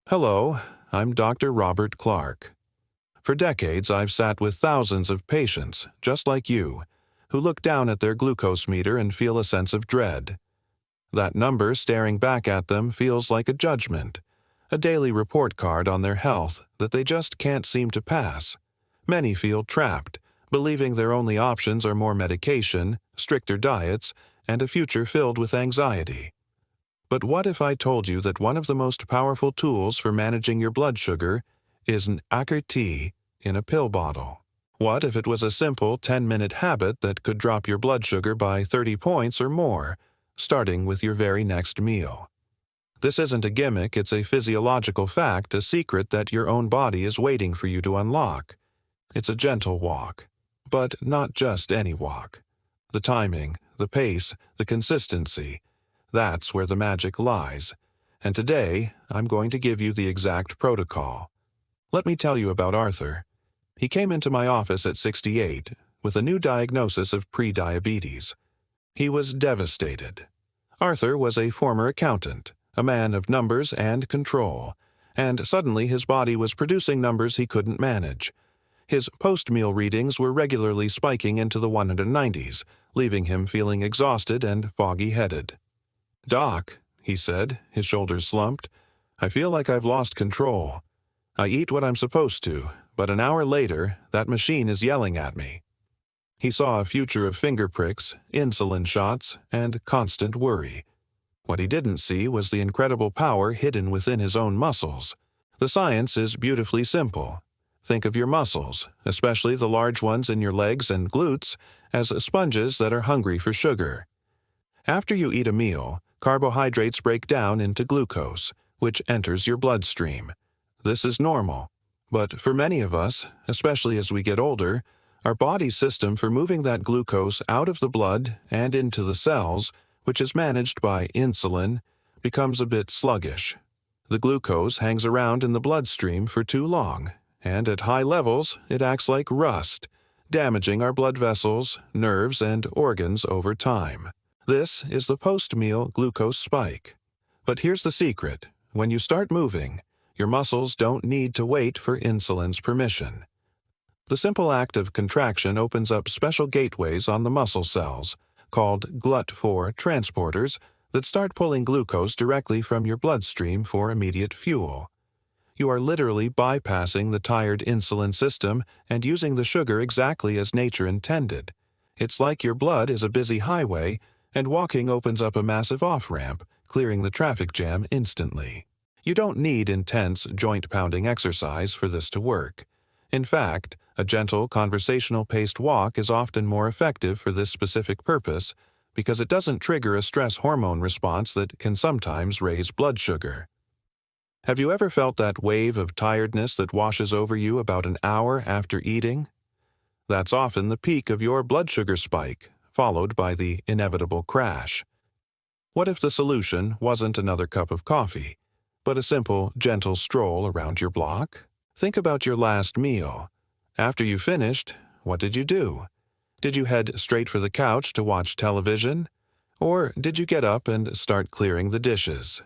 Hello, I'm Dr. Robert Clark. For decades, I've sat with thousands of patients, just like you, who look down at their glucose meter and feel a sense of dread. That number staring back at them feels like a judgment, a daily report card on their health that they just can't seem to pass. Many feel trapped, believing their only options are more medication, stricter diets, and a future filled with anxiety. But what if I told you that one of the most powerful tools for managing your blood sugar is an Acker tea in a pill bottle? What if it was a simple 10-minute habit that could drop your blood sugar by 30 points or more, starting with your very next meal? This isn't a gimmick, it's a physiological fact, a secret that your own body is waiting for you to unlock. It's a gentle walk, but not just any walk. The timing, the pace, the consistency, that's where the magic lies. And today, I'm going to give you the exact protocol. Let me tell you about Arthur. He came into my office at 68 with a new diagnosis of prediabetes. He was devastated. Arthur was a former accountant, a man of numbers and control, and suddenly his body was producing numbers he couldn't manage. His post-meal readings were regularly spiking into the 190s, leaving him feeling exhausted and foggy-headed. "Doc," he said, his shoulders slumped, "I feel like I've lost control. I eat what I'm supposed to, but an hour later, that machine is yelling at me." He saw a future of finger pricks, insulin shots, and constant worry. What he didn't see was the incredible power hidden within his own muscles. The science is beautifully simple. Think of your muscles, especially the large ones in your legs and glutes, as sponges that are hungry for sugar. After you eat a meal, carbohydrates break down into glucose, which enters your bloodstream. This is normal. But for many of us, especially as we get older, our body's system for moving that glucose out of the blood and into the cells, which is managed by insulin, becomes a bit sluggish. The glucose hangs around in the bloodstream for too long, and at high levels, it acts like rust, damaging our blood vessels, nerves, and organs over time. This is the post-meal glucose spike. But here's the secret. When you start moving, your muscles don't need to wait for insulin's permission. The simple act of contraction opens up special gateways on the muscle cells, called GLUT4 transporters, that start pulling glucose directly from your bloodstream for immediate fuel. You are literally bypassing the tired insulin system and using the sugar exactly as nature intended. It's like your blood is a busy highway, and walking opens up a massive off-ramp, clearing the traffic jam instantly. You don't need intense, joint-pounding exercise for this to work. In fact, a gentle, conversational-paced walk is often more effective for this specific purpose because it doesn't trigger a stress hormone response that can sometimes raise blood sugar. Have you ever felt that wave of tiredness that washes over you about an hour after eating? That's often the peak of your blood sugar spike, followed by the inevitable crash. What if the solution wasn't another cup of coffee, but a simple, gentle stroll around your block? Think about your last meal. After you finished, what did you do? Did you head straight for the couch to watch television? Or did you get up and start clearing the dishes?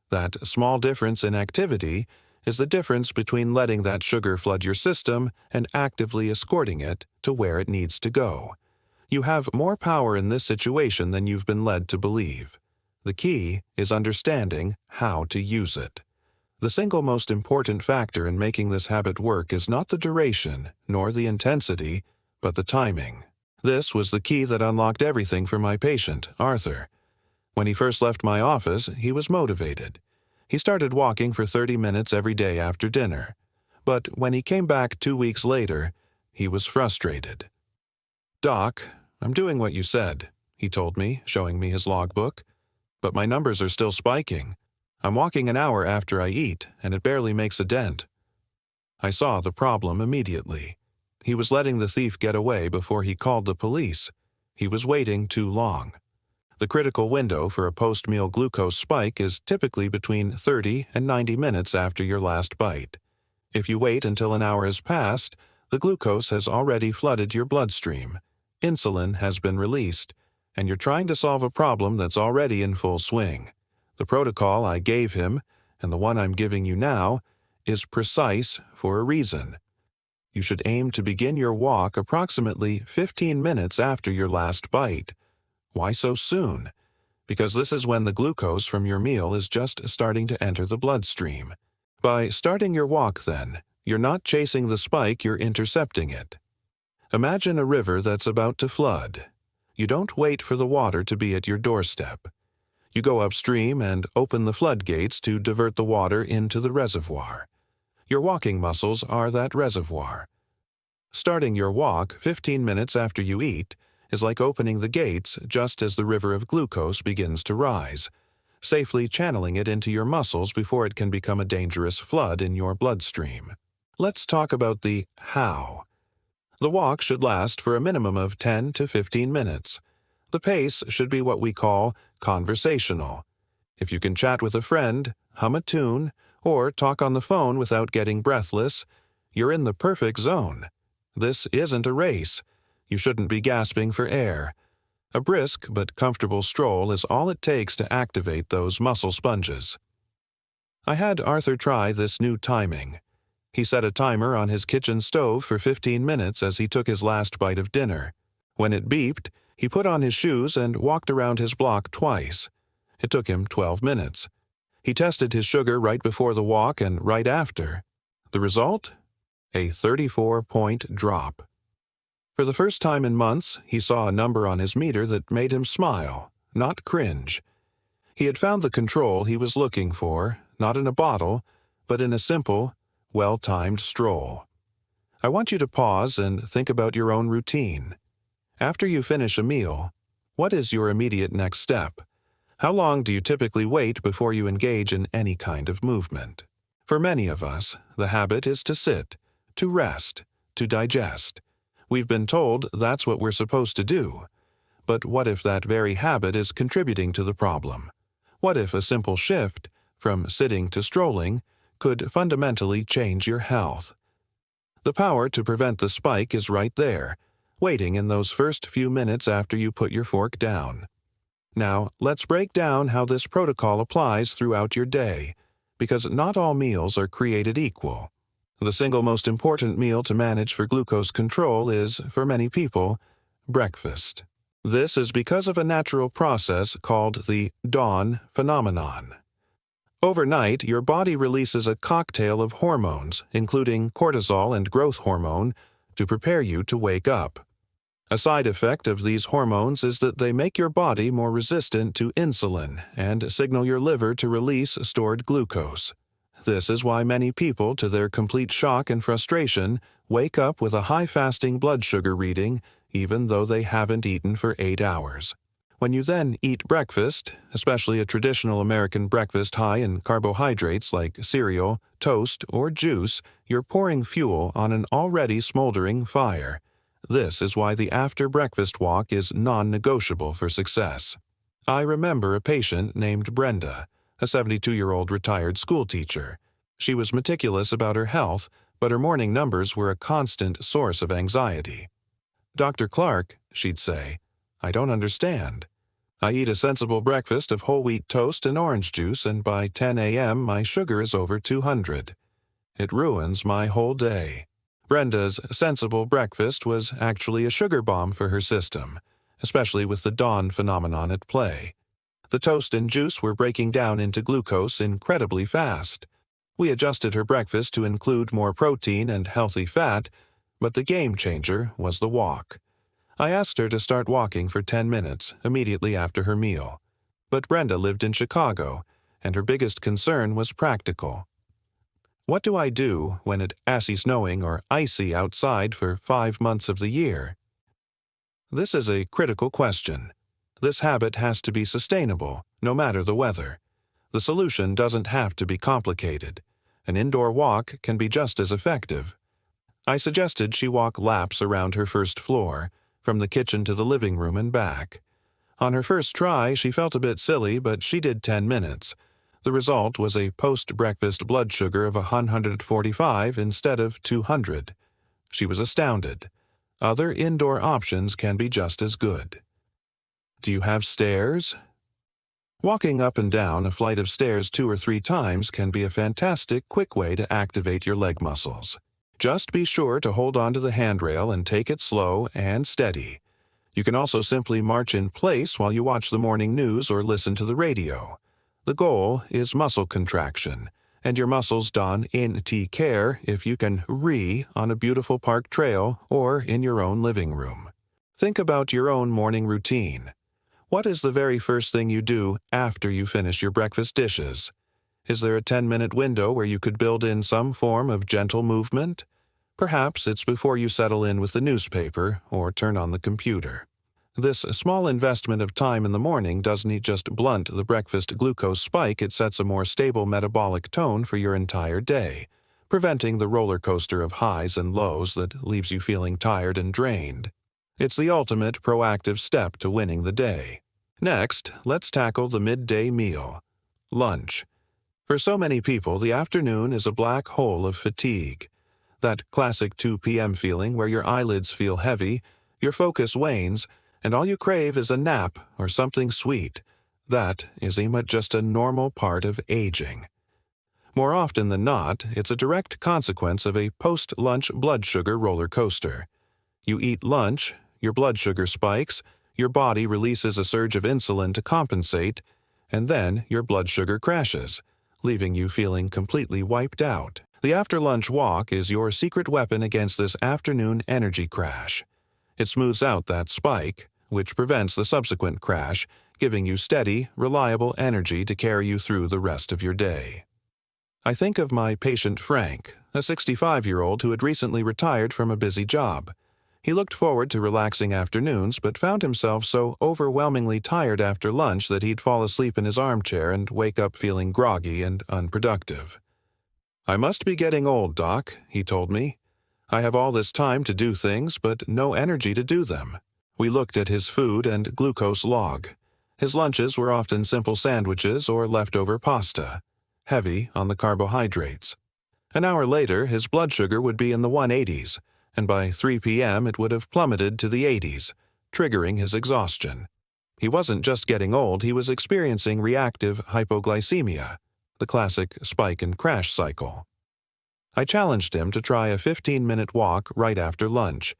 That small difference in activity is the difference between letting that sugar flood your system and actively escorting it to where it needs to go. You have more power in this situation than you've been led to believe. The key is understanding how to use it. The single most important factor in making this habit work is not the duration, nor the intensity, but the timing. This was the key that unlocked everything for my patient, Arthur. When he first left my office, he was motivated. He started walking for 30 minutes every day after dinner. But when he came back 2 weeks later, he was frustrated. "Doc, I'm doing what you said," he told me, showing me his logbook. "But my numbers are still spiking. I'm walking an hour after I eat, and it barely makes a dent." I saw the problem immediately. He was letting the thief get away before he called the police. He was waiting too long. The critical window for a post-meal glucose spike is typically between 30 and 90 minutes after your last bite. If you wait until an hour has passed, the glucose has already flooded your bloodstream. Insulin has been released, and you're trying to solve a problem that's already in full swing. The protocol I gave him and the one I'm giving you now is precise for a reason. You should aim to begin your walk approximately 15 minutes after your last bite. Why so soon? Because this is when the glucose from your meal is just starting to enter the bloodstream. By starting your walk, then, you're not chasing the spike, you're intercepting it. Imagine a river that's about to flood. You don't wait for the water to be at your doorstep. You go upstream and open the floodgates to divert the water into the reservoir. Your walking muscles are that reservoir. Starting your walk 15 minutes after you eat is like opening the gates just as the river of glucose begins to rise, safely channeling it into your muscles before it can become a dangerous flood in your bloodstream. Let's talk about the how. The walk should last for a minimum of 10 to 15 minutes. The pace should be what we call conversational. If you can chat with a friend, hum a tune, or talk on the phone without getting breathless, you're in the perfect zone. This isn't a race. You shouldn't be gasping for air. A brisk but comfortable stroll is all it takes to activate those muscle sponges. I had Arthur try this new timing. He set a timer on his kitchen stove for 15 minutes as he took his last bite of dinner. When it beeped, he put on his shoes and walked around his block twice. It took him 12 minutes. He tested his sugar right before the walk and right after. The result? A 34-point drop. For the first time in months, he saw a number on his meter that made him smile, not cringe. He had found the control he was looking for, not in a bottle, but in a simple, well-timed stroll. I want you to pause and think about your own routine. After you finish a meal, what is your immediate next step? How long do you typically wait before you engage in any kind of movement? For many of us, the habit is to sit, to rest, to digest. We've been told that's what we're supposed to do. But what if that very habit is contributing to the problem? What if a simple shift, from sitting to strolling, could fundamentally change your health? The power to prevent the spike is right there, waiting in those first few minutes after you put your fork down. Now, let's break down how this protocol applies throughout your day, because not all meals are created equal. The single most important meal to manage for glucose control is, for many people, breakfast. This is because of a natural process called the dawn phenomenon. Overnight, your body releases a cocktail of hormones, including cortisol and growth hormone, to prepare you to wake up. A side effect of these hormones is that they make your body more resistant to insulin and signal your liver to release stored glucose. This is why many people, to their complete shock and frustration, wake up with a high fasting blood sugar reading, even though they haven't eaten for 8 hours. When you then eat breakfast, especially a traditional American breakfast high in carbohydrates like cereal, toast, or juice, you're pouring fuel on an already smoldering fire. This is why the after-breakfast walk is non-negotiable for success. I remember a patient named Brenda, a 72-year-old retired schoolteacher. She was meticulous about her health, but her morning numbers were a constant source of anxiety. "Dr. Clark," she'd say, "I don't understand. I eat a sensible breakfast of whole wheat toast and orange juice, and by 10 a.m. my sugar is over 200. It ruins my whole day." Brenda's sensible breakfast was actually a sugar bomb for her system, especially with the dawn phenomenon at play. The toast and juice were breaking down into glucose incredibly fast. We adjusted her breakfast to include more protein and healthy fat, but the game changer was the walk. I asked her to start walking for 10 minutes immediately after her meal. But Brenda lived in Chicago, and her biggest concern was practical. What do I do when it's assy snowing or icy outside for 5 months of the year? This is a critical question. This habit has to be sustainable, no matter the weather. The solution doesn't have to be complicated. An indoor walk can be just as effective. I suggested she walk laps around her first floor, from the kitchen to the living room and back. On her first try, she felt a bit silly, but she did 10 minutes. The result was a post-breakfast blood sugar of 145 instead of 200. She was astounded. Other indoor options can be just as good. Do you have stairs? Walking up and down a flight of stairs 2 or 3 times can be a fantastic, quick way to activate your leg muscles. Just be sure to hold onto the handrail and take it slow and steady. You can also simply march in place while you watch the morning news or listen to the radio. The goal is muscle contraction, and your muscles don NT care if you can on a beautiful park trail or in your own living room. Think about your own morning routine. What is the very first thing you do after you finish your breakfast dishes? Is there a 10-minute window where you could build in some form of gentle movement? Perhaps it's before you settle in with the newspaper or turn on the computer. This small investment of time in the morning doesn't just blunt the breakfast glucose spike, it sets a more stable metabolic tone for your entire day, preventing the roller coaster of highs and lows that leaves you feeling tired and drained. It's the ultimate proactive step to winning the day. Next, let's tackle the midday meal. Lunch. For so many people, the afternoon is a black hole of fatigue. That classic 2 p.m. feeling where your eyelids feel heavy, your focus wanes, and all you crave is a nap or something sweet. That is just a normal part of aging. More often than not, it's a direct consequence of a post-lunch blood sugar roller coaster. You eat lunch, your blood sugar spikes, your body releases a surge of insulin to compensate, and then your blood sugar crashes, leaving you feeling completely wiped out. The after-lunch walk is your secret weapon against this afternoon energy crash. It smooths out that spike, which prevents the subsequent crash, giving you steady, reliable energy to carry you through the rest of your day. I think of my patient Frank, a 65-year-old who had recently retired from a busy job. He looked forward to relaxing afternoons, but found himself so overwhelmingly tired after lunch that he'd fall asleep in his armchair and wake up feeling groggy and unproductive. "I must be getting old, Doc," he told me. "I have all this time to do things, but no energy to do them." We looked at his food and glucose log. His lunches were often simple sandwiches or leftover pasta, heavy on the carbohydrates. An hour later, his blood sugar would be in the 180s, and by 3 p.m. it would have plummeted to the 80s, triggering his exhaustion. He wasn't just getting old, he was experiencing reactive hypoglycemia, the classic spike and crash cycle. I challenged him to try a 15-minute walk right after lunch.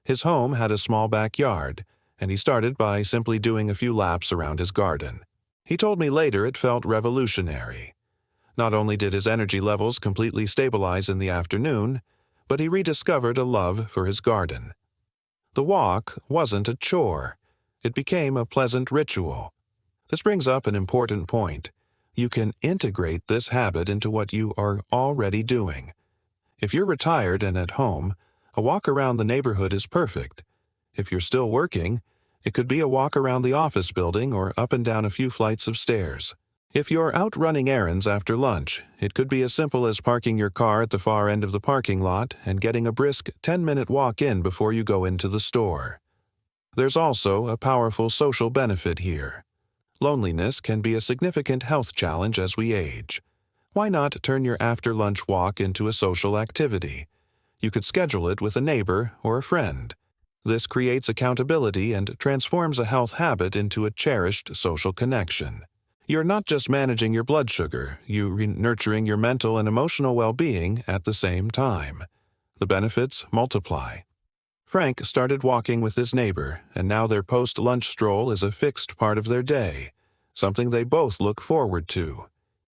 His home had a small backyard, and he started by simply doing a few laps around his garden. He told me later it felt revolutionary. Not only did his energy levels completely stabilize in the afternoon, but he rediscovered a love for his garden. The walk wasn't a chore. It became a pleasant ritual. This brings up an important point. You can integrate this habit into what you are already doing. If you're retired and at home, a walk around the neighborhood is perfect. If you're still working, it could be a walk around the office building or up and down a few flights of stairs. If you're out running errands after lunch, it could be as simple as parking your car at the far end of the parking lot and getting a brisk 10-minute walk in before you go into the store. There's also a powerful social benefit here. Loneliness can be a significant health challenge as we age. Why not turn your after-lunch walk into a social activity? You could schedule it with a neighbor or a friend. This creates accountability and transforms a health habit into a cherished social connection. You're not just managing your blood sugar, you're nurturing your mental and emotional well-being at the same time. The benefits multiply. Frank started walking with his neighbor, and now their post-lunch stroll is a fixed part of their day, something they both look forward to.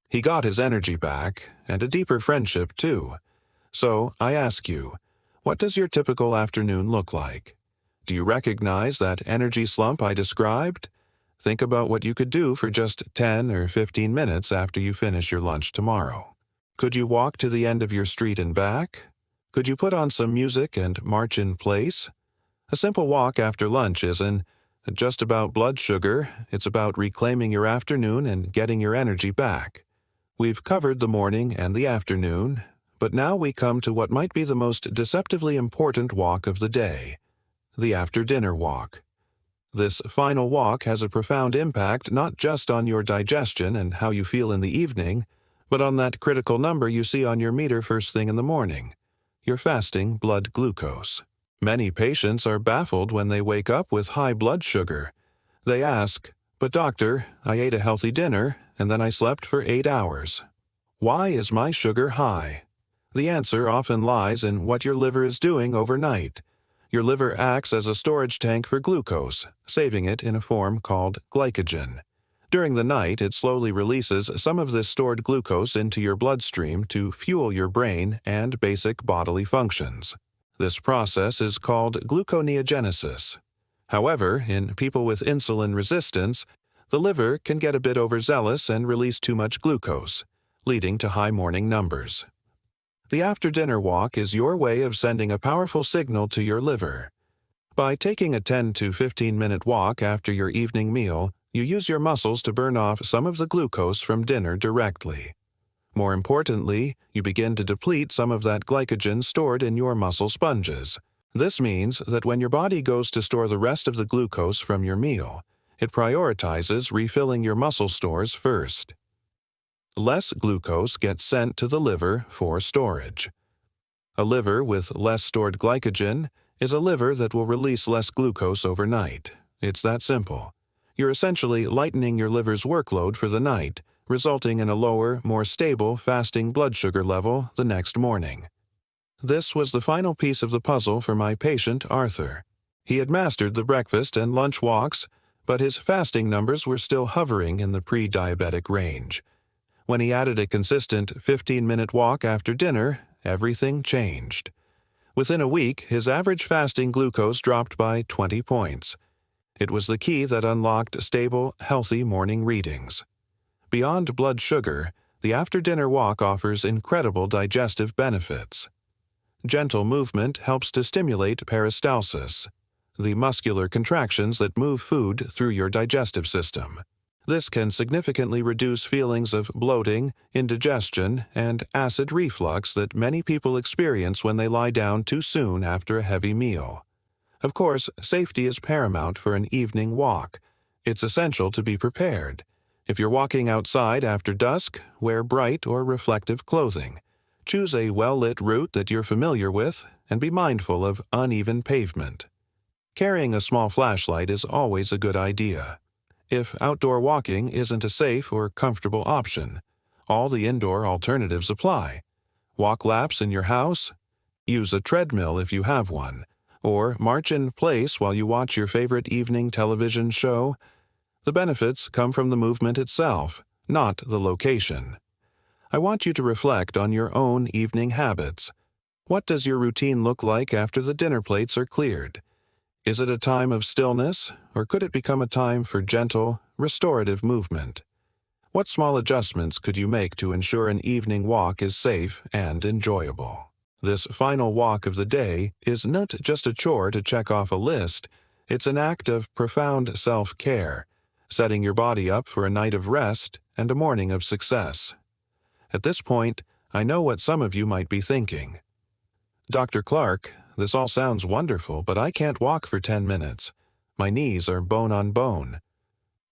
He got his energy back, and a deeper friendship too. So, I ask you, what does your typical afternoon look like? Do you recognize that energy slump I described? Think about what you could do for just 10 or 15 minutes after you finish your lunch tomorrow. Could you walk to the end of your street and back? Could you put on some music and march in place? A simple walk after lunch isn't just about blood sugar, it's about reclaiming your afternoon and getting your energy back. We've covered the morning and the afternoon, but now we come to what might be the most deceptively important walk of the day, the after-dinner walk. This final walk has a profound impact not just on your digestion and how you feel in the evening, but on that critical number you see on your meter first thing in the morning, your fasting blood glucose. Many patients are baffled when they wake up with high blood sugar. They ask, "But doctor, I ate a healthy dinner, and then I slept for 8 hours. Why is my sugar high?" The answer often lies in what your liver is doing overnight. Your liver acts as a storage tank for glucose, saving it in a form called glycogen. During the night, it slowly releases some of this stored glucose into your bloodstream to fuel your brain and basic bodily functions. This process is called gluconeogenesis. However, in people with insulin resistance, the liver can get a bit overzealous and release too much glucose, leading to high morning numbers. The after-dinner walk is your way of sending a powerful signal to your liver. By taking a 10 to 15-minute walk after your evening meal, you use your muscles to burn off some of the glucose from dinner directly. More importantly, you begin to deplete some of that glycogen stored in your muscle sponges. This means that when your body goes to store the rest of the glucose from your meal, it prioritizes refilling your muscle stores first. Less glucose gets sent to the liver for storage. A liver with less stored glycogen is a liver that will release less glucose overnight. It's that simple. You're essentially lightening your liver's workload for the night, resulting in a lower, more stable fasting blood sugar level the next morning. This was the final piece of the puzzle for my patient, Arthur. He had mastered the breakfast and lunch walks, but his fasting numbers were still hovering in the pre-diabetic range. When he added a consistent 15-minute walk after dinner, everything changed. Within a week, his average fasting glucose dropped by 20 points. It was the key that unlocked stable, healthy morning readings. Beyond blood sugar, the after-dinner walk offers incredible digestive benefits. Gentle movement helps to stimulate peristalsis, the muscular contractions that move food through your digestive system. This can significantly reduce feelings of bloating, indigestion, and acid reflux that many people experience when they lie down too soon after a heavy meal. Of course, safety is paramount for an evening walk. It's essential to be prepared. If you're walking outside after dusk, wear bright or reflective clothing. Choose a well-lit route that you're familiar with, and be mindful of uneven pavement. Carrying a small flashlight is always a good idea. If outdoor walking isn't a safe or comfortable option, all the indoor alternatives apply. Walk laps in your house, use a treadmill if you have one, or march in place while you watch your favorite evening television show. The benefits come from the movement itself, not the location. I want you to reflect on your own evening habits. What does your routine look like after the dinner plates are cleared? Is it a time of stillness, or could it become a time for gentle, restorative movement? What small adjustments could you make to ensure an evening walk is safe and enjoyable? This final walk of the day is not just a chore to check off a list, it's an act of profound self-care, setting your body up for a night of rest and a morning of success. At this point, I know what some of you might be thinking. Dr. Clark, this all sounds wonderful, but I can't walk for 10 minutes. My knees are bone on bone.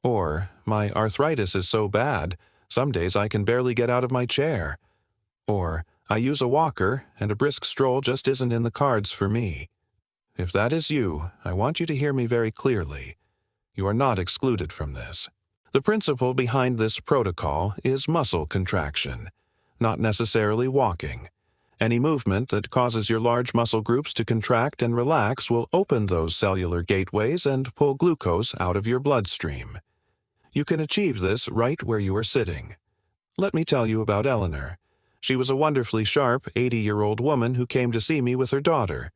Or, my arthritis is so bad, some days I can barely get out of my chair. Or, I use a walker, and a brisk stroll just isn't in the cards for me. If that is you, I want you to hear me very clearly. You are not excluded from this. The principle behind this protocol is muscle contraction, not necessarily walking. Any movement that causes your large muscle groups to contract and relax will open those cellular gateways and pull glucose out of your bloodstream. You can achieve this right where you are sitting. Let me tell you about Eleanor. She was a wonderfully sharp 80-year-old woman who came to see me with her daughter.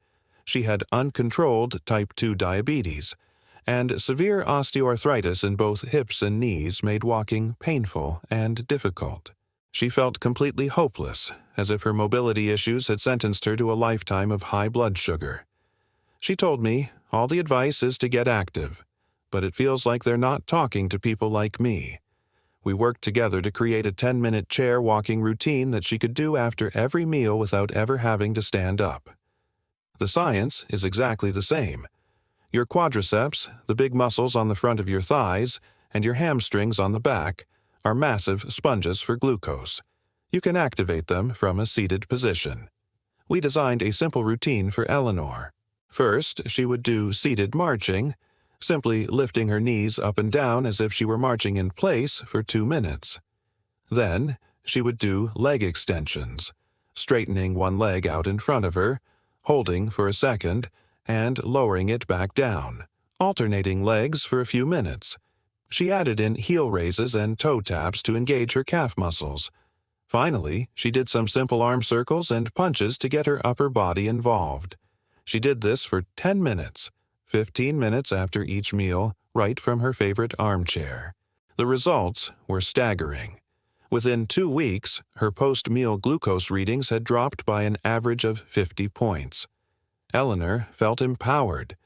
She had uncontrolled type 2 diabetes, and severe osteoarthritis in both hips and knees made walking painful and difficult. She felt completely hopeless, as if her mobility issues had sentenced her to a lifetime of high blood sugar. She told me, all the advice is to get active, but it feels like they're not talking to people like me. We worked together to create a 10-minute chair walking routine that she could do after every meal without ever having to stand up. The science is exactly the same. Your quadriceps, the big muscles on the front of your thighs, and your hamstrings on the back, are massive sponges for glucose. You can activate them from a seated position. We designed a simple routine for Eleanor. First, she would do seated marching, simply lifting her knees up and down as if she were marching in place for 2 minutes. Then, she would do leg extensions, straightening one leg out in front of her, holding for a second, and lowering it back down, alternating legs for a few minutes. She added in heel raises and toe taps to engage her calf muscles. Finally, she did some simple arm circles and punches to get her upper body involved. She did this for 10 minutes, 15 minutes after each meal, right from her favorite armchair. The results were staggering. Within 2 weeks, her post-meal glucose readings had dropped by an average of 50 points. Eleanor felt empowered.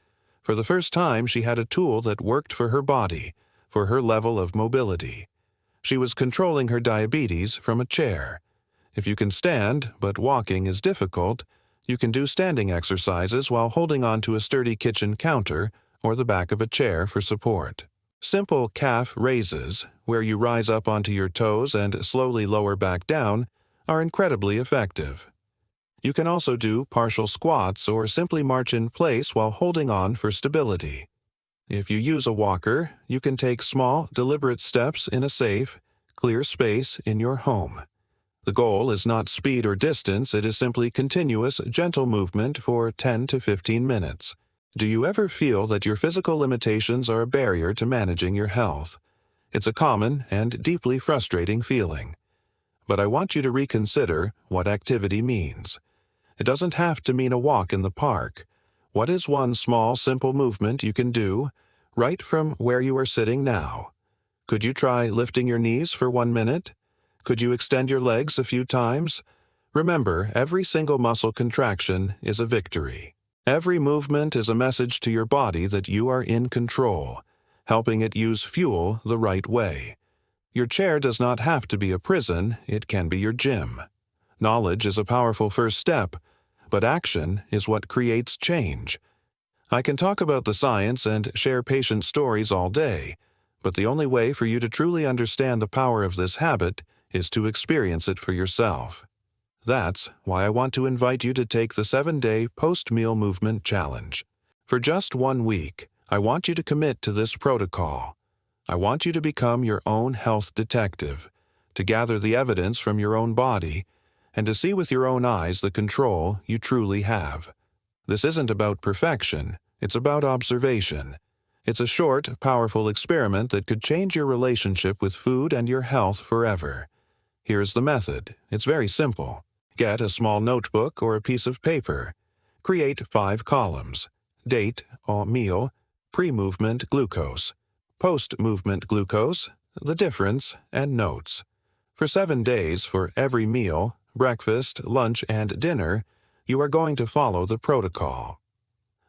For the first time, she had a tool that worked for her body, for her level of mobility. She was controlling her diabetes from a chair. If you can stand, but walking is difficult, you can do standing exercises while holding onto a sturdy kitchen counter or the back of a chair for support. Simple calf raises, where you rise up onto your toes and slowly lower back down, are incredibly effective. You can also do partial squats or simply march in place while holding on for stability. If you use a walker, you can take small, deliberate steps in a safe, clear space in your home. The goal is not speed or distance, it is simply continuous, gentle movement for 10 to 15 minutes. Do you ever feel that your physical limitations are a barrier to managing your health? It's a common and deeply frustrating feeling. But I want you to reconsider what activity means. It doesn't have to mean a walk in the park. What is one small, simple movement you can do, right from where you are sitting now? Could you try lifting your knees for 1 minute? Could you extend your legs a few times? Remember, every single muscle contraction is a victory. Every movement is a message to your body that you are in control, helping it use fuel the right way. Your chair does not have to be a prison, it can be your gym. Knowledge is a powerful first step, but action is what creates change. I can talk about the science and share patient stories all day, but the only way for you to truly understand the power of this habit is to experience it for yourself. That's why I want to invite you to take the 7-day post-meal movement challenge. For just 1 week, I want you to commit to this protocol. I want you to become your own health detective, to gather the evidence from your own body, and to see with your own eyes the control you truly have. This isn't about perfection, it's about observation. It's a short, powerful experiment that could change your relationship with food and your health forever. Here's the method. It's very simple. Get a small notebook or a piece of paper. Create 5 columns: date or meal, pre-movement glucose, post-movement glucose, the difference, and notes. For 7 days, for every meal, breakfast, lunch, and dinner, you are going to follow the protocol.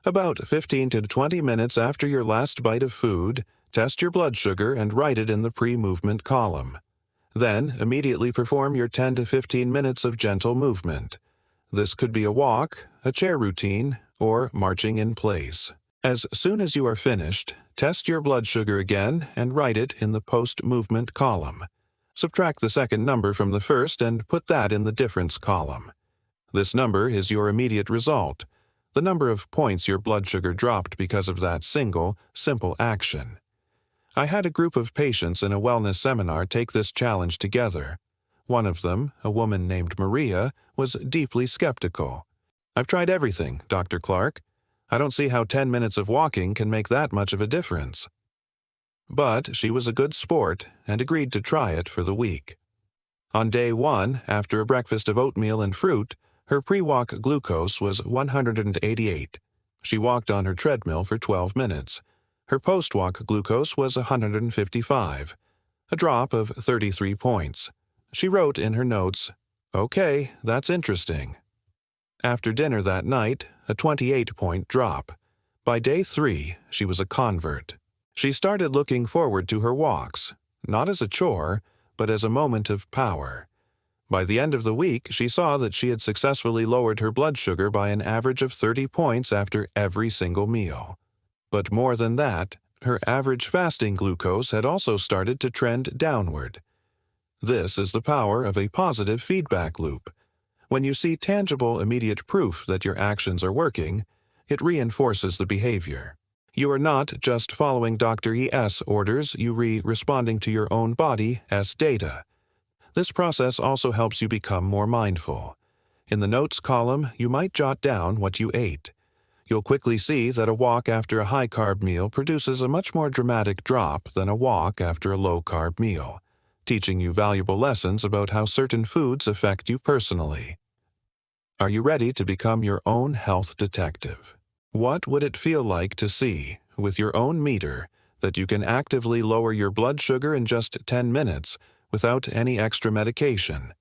About 15 to 20 minutes after your last bite of food, test your blood sugar and write it in the pre-movement column. Then, immediately perform your 10 to 15 minutes of gentle movement. This could be a walk, a chair routine, or marching in place. As soon as you are finished, test your blood sugar again and write it in the post-movement column. Subtract the second number from the first and put that in the difference column. This number is your immediate result, the number of points your blood sugar dropped because of that single, simple action. I had a group of patients in a wellness seminar take this challenge together. One of them, a woman named Maria, was deeply skeptical. "I've tried everything, Dr. Clark. I don't see how 10 minutes of walking can make that much of a difference." But she was a good sport and agreed to try it for the week. On day 1, after a breakfast of oatmeal and fruit, her pre-walk glucose was 188. She walked on her treadmill for 12 minutes. Her post-walk glucose was 155, a drop of 33 points. She wrote in her notes, "Okay, that's interesting." After dinner that night, a 28-point drop. By day 3, she was a convert. She started looking forward to her walks, not as a chore, but as a moment of power. By the end of the week, she saw that she had successfully lowered her blood sugar by an average of 30 points after every single meal. But more than that, her average fasting glucose had also started to trend downward. This is the power of a positive feedback loop. When you see tangible, immediate proof that your actions are working, it reinforces the behavior. You are not just following Dr. ES orders, you are responding to your own body's data. This process also helps you become more mindful. In the notes column, you might jot down what you ate. You'll quickly see that a walk after a high-carb meal produces a much more dramatic drop than a walk after a low-carb meal, teaching you valuable lessons about how certain foods affect you personally. Are you ready to become your own health detective? What would it feel like to see, with your own meter, that you can actively lower your blood sugar in just 10 minutes without any extra medication?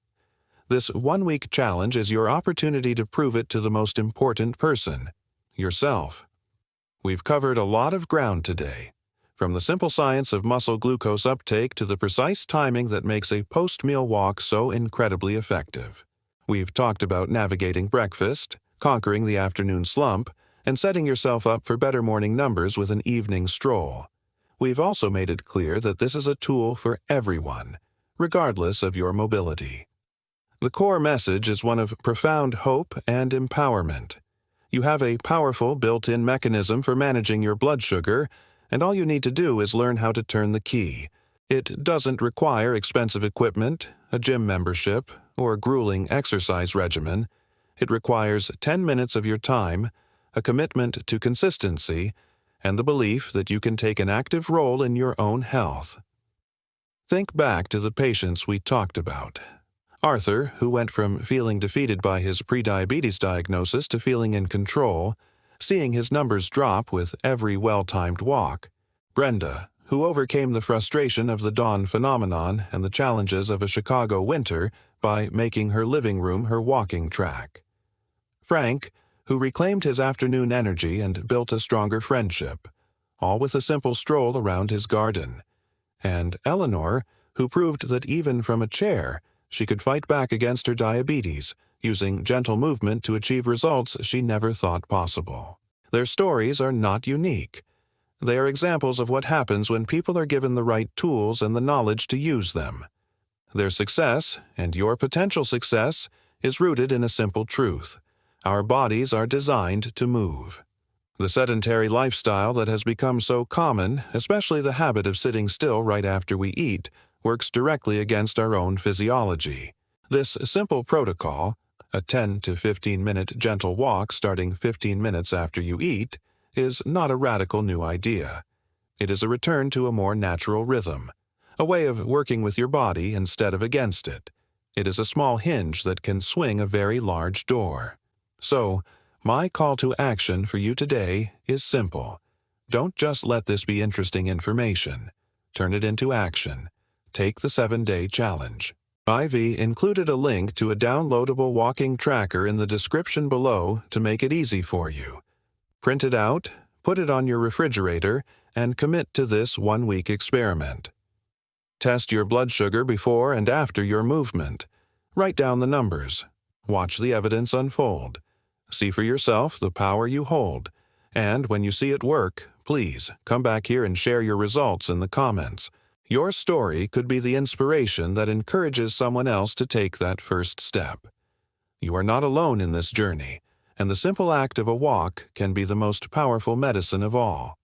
This one-week challenge is your opportunity to prove it to the most important person, yourself. We've covered a lot of ground today, from the simple science of muscle glucose uptake to the precise timing that makes a post-meal walk so incredibly effective. We've talked about navigating breakfast, conquering the afternoon slump, and setting yourself up for better morning numbers with an evening stroll. We've also made it clear that this is a tool for everyone, regardless of your mobility. The core message is one of profound hope and empowerment. You have a powerful built-in mechanism for managing your blood sugar, and all you need to do is learn how to turn the key. It doesn't require expensive equipment, a gym membership, or a grueling exercise regimen. It requires 10 minutes of your time, a commitment to consistency, and the belief that you can take an active role in your own health. Think back to the patients we talked about. Arthur, who went from feeling defeated by his prediabetes diagnosis to feeling in control, seeing his numbers drop with every well-timed walk. Brenda, who overcame the frustration of the dawn phenomenon and the challenges of a Chicago winter by making her living room her walking track. Frank, who reclaimed his afternoon energy and built a stronger friendship, all with a simple stroll around his garden. And Eleanor, who proved that even from a chair, she could fight back against her diabetes, using gentle movement to achieve results she never thought possible. Their stories are not unique. They are examples of what happens when people are given the right tools and the knowledge to use them. Their success, and your potential success, is rooted in a simple truth. Our bodies are designed to move. The sedentary lifestyle that has become so common, especially the habit of sitting still right after we eat, works directly against our own physiology. This simple protocol, a 10 to 15-minute gentle walk starting 15 minutes after you eat, is not a radical new idea. It is a return to a more natural rhythm, a way of working with your body instead of against it. It is a small hinge that can swing a very large door. So, my call to action for you today is simple. Don't just let this be interesting information. Turn it into action. Take the 7-day challenge. I've included a link to a downloadable walking tracker in the description below to make it easy for you. Print it out, put it on your refrigerator, and commit to this one-week experiment. Test your blood sugar before and after your movement. Write down the numbers. Watch the evidence unfold. See for yourself the power you hold. And when you see it work, please come back here and share your results in the comments. Your story could be the inspiration that encourages someone else to take that first step. You are not alone in this journey, and the simple act of a walk can be the most powerful medicine of all.